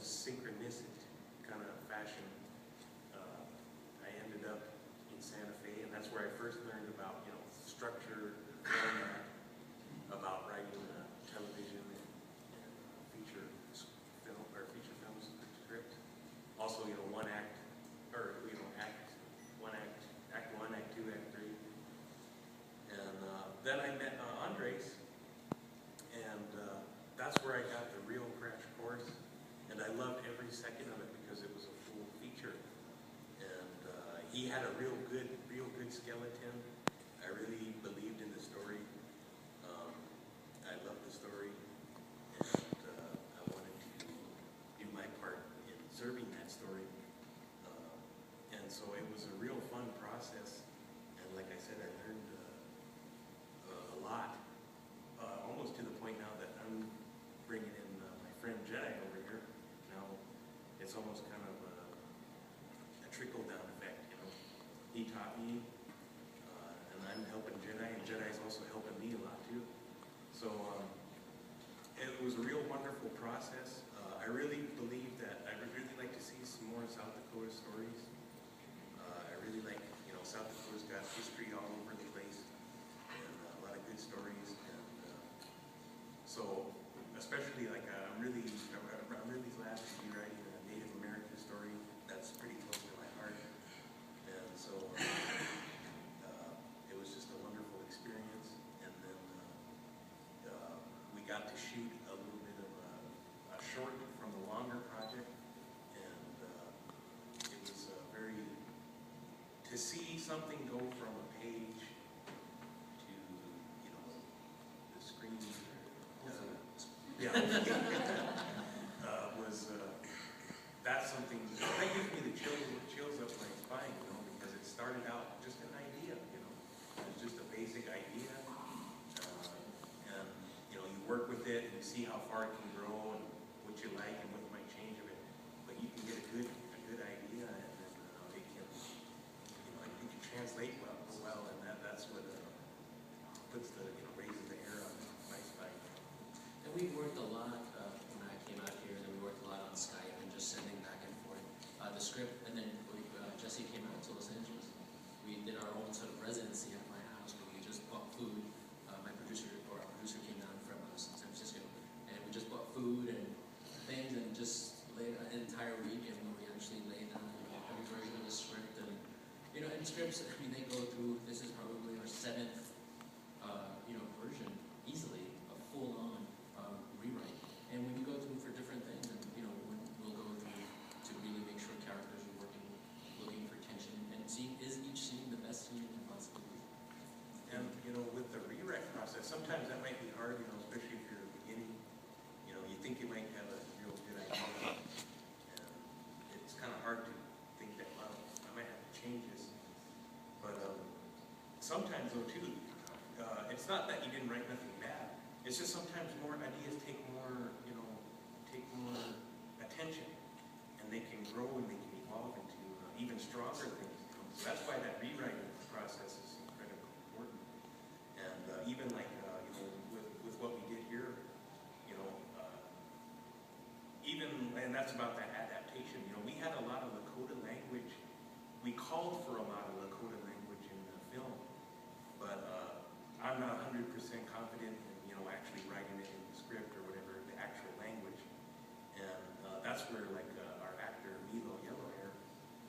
synchronistic kind of fashion, I ended up in Santa Fe, and that's where I first learned about, structure, format, about writing television and feature film or feature films script. Also, one act, or act one, act two, act three, and then I met Andres, and that's where I got the real crash course, and I loved every second of it because it was a full feature, and he had a real good skeleton. I really believed in the story. I loved the story, and I wanted to do my part in serving that story. And so it was a real fun process, and like I said, I learned a lot, almost to the point now that I'm bringing in my friend Jedi over here. Now it's almost kind of a trickle-down effect, He taught me, and I'm helping Jedi, and Jedi's also helping me a lot too. So it was a real wonderful process. I really believe that I would really like to see some more South Dakota stories. I really like, South Dakota's got history all over the place, and a lot of good stories. And so, especially like I'm really glad to be writing a Native American story. That's pretty close to my heart. And so it was just a wonderful experience. And then we got to shoot a little bit of a short from the longer project, and it was very, to see something go from a page to, the screen, was, that's something, that gives me the chills up my spine, because it started out just an idea, it was just a basic idea, and, you work with it and you see how far it can grow and what you like and what you might change of it, but you can get a good idea, and then it can translate well, and that's what puts the, raises the hair on my spine. And we worked a lot when I came out here, and we worked a lot on Skype and just sending back and forth the script. And then Jesse came out to Los Angeles. We did our own sort of residency at my house where we just bought food. Our producer came down from San Francisco, and we just bought food and things and just laid an entire week, and we actually laid down every version of the script. And and scripts, they go through. This is probably our 7th version, easily a full-on rewrite. And when you go through for different things, and we'll go through to really make sure characters are working, looking for tension, and is each scene the best scene it can possibly be. And with the rewrite process, sometimes that might be hard, especially if you're beginning. You think you might have a real good idea, and it's kind of hard to think that, well, I might have to change this. But sometimes, though, too, it's not that you didn't write nothing bad. It's just sometimes more ideas take more attention, and they can grow and they can evolve into even stronger things. So that's why that rewriting process is incredibly important. And even like with what we did here, and that's about that adaptation. We had a lot of Lakota language. We called for a lot of Lakota language in the film, but I'm not 100% confident in actually writing it in the script or whatever, the actual language. And that's where our actor Milo Yellowhair,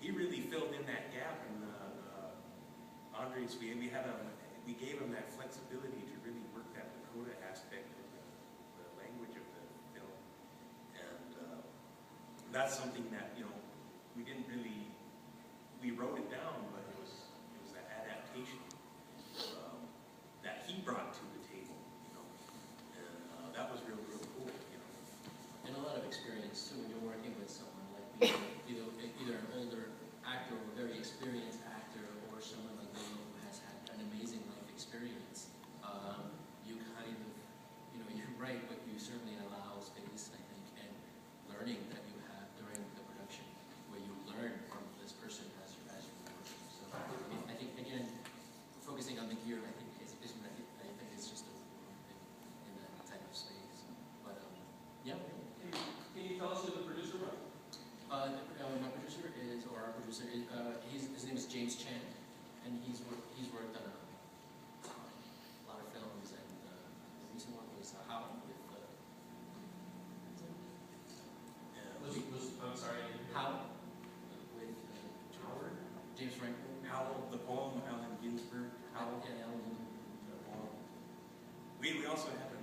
he really filled in that gap. And Andres, we gave him that flexibility to really work that Lakota aspect of the language of the film. And that's something that we didn't really, we wrote it down, but it was that adaptation that he brought to the table, and that was real cool, And a lot of experience too when you're working with someone like me, either an older actor or a very experienced actor, or someone like Lilo who has had an amazing life experience. You kind of, you're right, but you certainly allow space, I think, and learning that you have during the production, where you learn from this person as you're working. So I think, again, producer. His name is James Chan, and he's worked on a lot of films, and the recent one was How with I'm sorry. How with Howard? James Franco. Howl, the poem, Allen Ginsberg, Howl. Yeah, Alan. The poem. We also had